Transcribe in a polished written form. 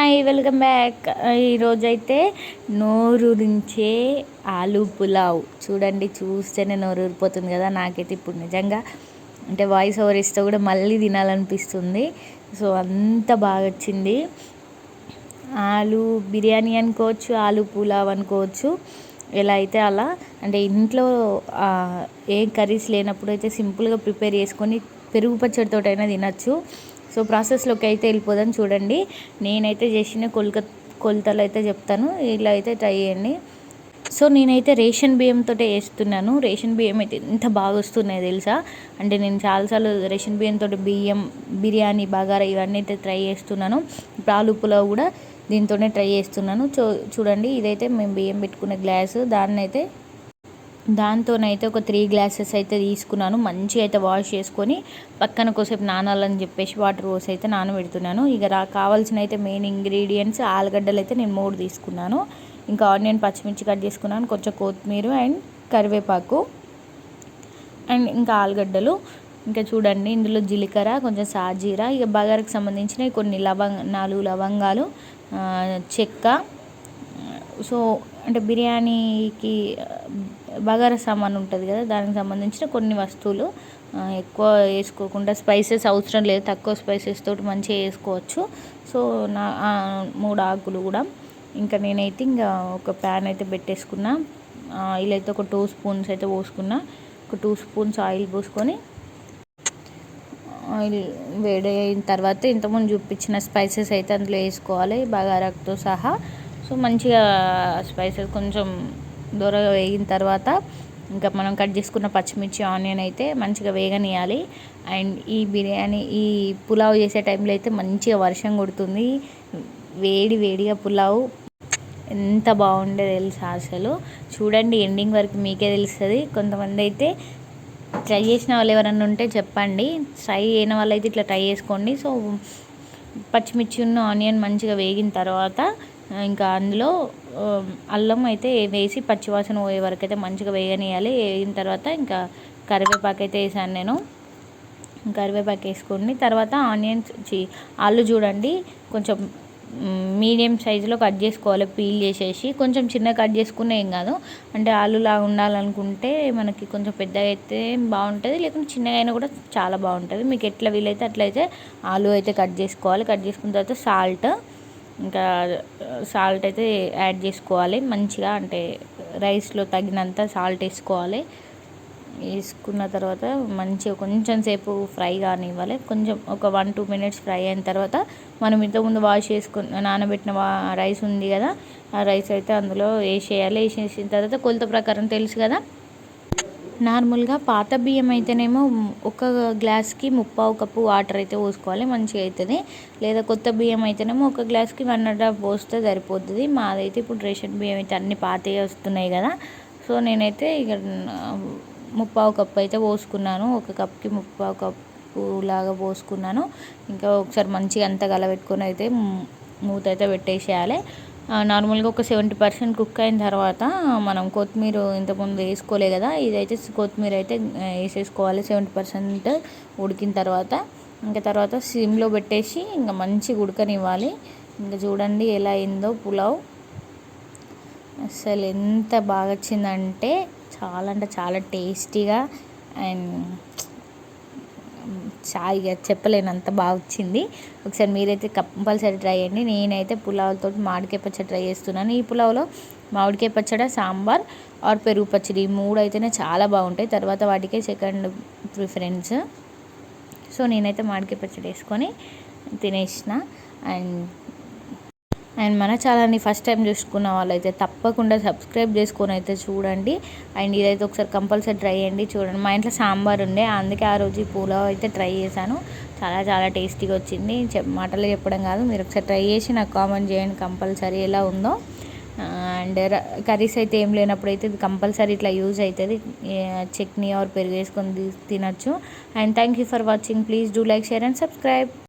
Hi welcome back. ఈరోజైతే నోరూరించే ఆలూ పులావ్ చూడండి. చూస్తేనే నోరూరిపోతుంది కదా. నాకైతే ఇప్పుడు నిజంగా అంటే వాయిస్ ఓవర్ ఇస్తే కూడా మళ్ళీ తినాలనిపిస్తుంది. సో అంత బాగా వచ్చింది. ఆలూ బిర్యానీ అనుకోవచ్చు, ఆలూ పులావ్ అనుకోవచ్చు, ఎలా అయితే అలా. అంటే ఇంట్లో ఏ కర్రీస్ లేనప్పుడు అయితే సింపుల్గా ప్రిపేర్ చేసుకొని పెరుగు పచ్చడితో అయినా తినచ్చు. సో ప్రాసెస్లోకి అయితే వెళ్ళిపోదాం. చూడండి, నేనైతే చేసిన కొలతలు అయితే చెప్తాను, ఇలా అయితే ట్రై చేయండి. సో నేనైతే రేషన్ బియ్యంతో వేస్తున్నాను. రేషన్ బియ్యం అయితే ఎంత బాగా వస్తున్నాయి తెలుసా. అంటే నేను చాలాసార్లు రేషన్ బియ్యంతో బిర్యానీ, బగారా ఇవన్నీ అయితే ట్రై చేస్తున్నాను. ఇప్పుడు ఆలూ పులావ్ కూడా దీంతోనే ట్రై చేస్తున్నాను. చూడండి, ఇదైతే మేము బియ్యం పెట్టుకునే గ్లాసు. దాంతోనైతే ఒక 3 గ్లాసెస్ అయితే తీసుకున్నాను. మంచిగా అయితే వాష్ చేసుకొని పక్కన కొద్దిసేపు నానాలని చెప్పేసి వాటర్ పోసి అయితే నానబెడుతున్నాను. ఇక కావాల్సిన అయితే మెయిన్ ఇంగ్రీడియంట్స్ ఆలుగడ్డలు అయితే నేను 3 తీసుకున్నాను. ఇంకా ఆనియన్, పచ్చిమిర్చి కట్ చేసుకున్నాను, కొంచెం కొత్తిమీర అండ్ కరివేపాకు అండ్ ఇంకా ఆలుగడ్డలు. ఇంకా చూడండి, ఇందులో జీలకర్ర, కొంచెం సాజీరా, ఇక బగారకు సంబంధించిన కొన్ని 4 లవంగాలు, చెక్క. సో అంటే బిర్యానీకి బగారా సామాన్ ఉంటుంది కదా, దానికి సంబంధించిన కొన్ని వస్తువులు. ఎక్కువ వేసుకోకుండా, స్పైసెస్ అవసరం లేదు, తక్కువ స్పైసెస్ తోటి మంచిగా వేసుకోవచ్చు. సో 3 ఆకులు కూడా. ఇంకా నేనైతే ఇంకా ఒక ప్యాన్ అయితే పెట్టేసుకున్నా. ఆయిల్ అయితే ఒక 2 స్పూన్స్ అయితే పోసుకున్నా. ఒక 2 స్పూన్స్ ఆయిల్ పోసుకొని ఆయిల్ వేడి అయిన తర్వాత ఇంతకుముందు చూపించిన స్పైసెస్ అయితే అందులో వేసుకోవాలి, బగారాతో సహా. సో మంచిగా స్పైసెస్ కొంచెం దూరగా వేగిన తర్వాత ఇంకా మనం కట్ చేసుకున్న పచ్చిమిర్చి, ఆనియన్ అయితే మంచిగా వేగనియాలి. అండ్ ఈ పులావ్ చేసే టైంలో అయితే మంచిగా వర్షం కొడుతుంది. వేడిగా పులావ్ ఎంత బాగుండే తెలుసా అసలు. చూడండి, ఎండింగ్ వరకు మీకే తెలుస్తుంది. కొంతమంది అయితే ట్రై చేసిన వాళ్ళు ఎవరన్నా ఉంటే చెప్పండి. ట్రై చేయని వాళ్ళు అయితే ఇట్లా ట్రై చేసుకోండి. సో పచ్చిమిర్చి ఉన్న ఆనియన్ మంచిగా వేగిన తర్వాత ఇంకా అందులో అల్లం అయితే వేసి పచ్చివాసన పోయే వరకు అయితే మంచిగా వేగనియాలి. వేగిన తర్వాత ఇంకా కరివేపాకు అయితే వేసాను నేను. కరివేపాకు వేసుకోండి. తర్వాత ఆలు చూడండి, కొంచెం మీడియం సైజులో కట్ చేసుకోవాలి, పీల్ చేసేసి. కొంచెం చిన్న కట్ చేసుకునే ఏం కాదు. అంటే ఆలులా ఉండాలనుకుంటే మనకి కొంచెం పెద్దగా అయితే బాగుంటుంది, లేకుంటే చిన్నగా అయినా కూడా చాలా బాగుంటుంది. మీకు ఎట్లా వీలైతే అట్లయితే ఆలు అయితే కట్ చేసుకోవాలి. కట్ చేసుకున్న తర్వాత సాల్ట్ అయితే యాడ్ చేసుకోవాలి మంచిగా. అంటే రైస్లో తగినంత సాల్ట్ వేసుకోవాలి. వేసుకున్న తర్వాత మంచిగా కొంచెం సేపు ఫ్రై కానివ్వాలి. కొంచెం ఒక 1-2 మినిట్స్ ఫ్రై అయిన తర్వాత మనం ఇంతకుముందు వాష్ చేసుకుని నానబెట్టిన రైస్ ఉంది కదా, ఆ రైస్ అయితే అందులో వేసేయాలి. వేసేసిన తర్వాత కొలత ప్రకారం తెలుసు కదా. నార్మల్గా పాత బియ్యం అయితేనేమో ఒక గ్లాస్కి 3/4 కప్పు వాటర్ అయితే పోసుకోవాలి, మంచిగా అవుతుంది. లేదా కొత్త బియ్యం అయితేనేమో ఒక గ్లాస్కి 1.5 పోస్తే సరిపోతుంది. మాదైతే ఇప్పుడు రేషన్ బియ్యం అయితే అన్ని పాతవి వస్తున్నాయి కదా. సో నేనైతే ఇక 3/4 కప్పు అయితే పోసుకున్నాను. ఒక కప్కి 3/4 కప్పు లాగా పోసుకున్నాను. ఇంకా ఒకసారి మంచిగా అంతా కలబెట్టుకొని అయితే మూత అయితే పెట్టేసేయాలి. నార్మల్గా ఒక 70% కుక్ అయిన తర్వాత మనం కొత్తిమీర ఇంతకుముందు వేసుకోలే కదా, ఇదైతే కొత్తిమీర అయితే వేసేసుకోవాలి 70% ఉడికిన తర్వాత. ఇంకా తర్వాత సిమ్లో పెట్టేసి ఇంకా మంచిగా ఉడకనివ్వాలి. ఇంకా చూడండి ఎలా అయిందో పులావ్. అసలు ఎంత బాగా వచ్చిందంటే చాలా టేస్టీగా అండ్ ఇక చెప్పలేనంత బాగా వచ్చింది. ఒకసారి మీరైతే కంపల్సరీ ట్రై చేయండి. నేనైతే పులావ్తో మామిడికాయ పచ్చడి ట్రై చేస్తున్నాను. ఈ పులావ్లో మామిడికాయ పచ్చడి, సాంబార్ ఆర్ పెరుగు పచ్చడి, ఈ 3 అయితేనే చాలా బాగుంటాయి. తర్వాత వాటికే సెకండ్ ప్రిఫరెన్స్. సో నేనైతే మామిడికాయ పచ్చడి వేసుకొని తినేసిన. అండ్ మన ఛానల్ని ఫస్ట్ టైం చూసుకున్న వాళ్ళైతే తప్పకుండా సబ్స్క్రైబ్ చేసుకొని అయితే చూడండి. అండ్ ఇదైతే ఒకసారి కంపల్సరీ ట్రై చేయండి. చూడండి, మా ఇంట్లో సాంబార్ ఉండే, అందుకే ఆ రోజు ఈ పులావ్ అయితే ట్రై చేశాను. చాలా టేస్టీగా వచ్చింది. మాటలు చెప్పడం కాదు, మీరు ఒకసారి ట్రై చేసి నాకు కామెంట్ చేయండి కంపల్సరీ ఎలా ఉందో. అండ్ కర్రీస్ అయితే ఏం లేనప్పుడు అయితే ఇది కంపల్సరీ ఇట్లా యూజ్ అవుతుంది. చట్నీ ఆర్ పెరుగు వేసుకొని తినచ్చు. And thank you for watching. Please do like, share and subscribe.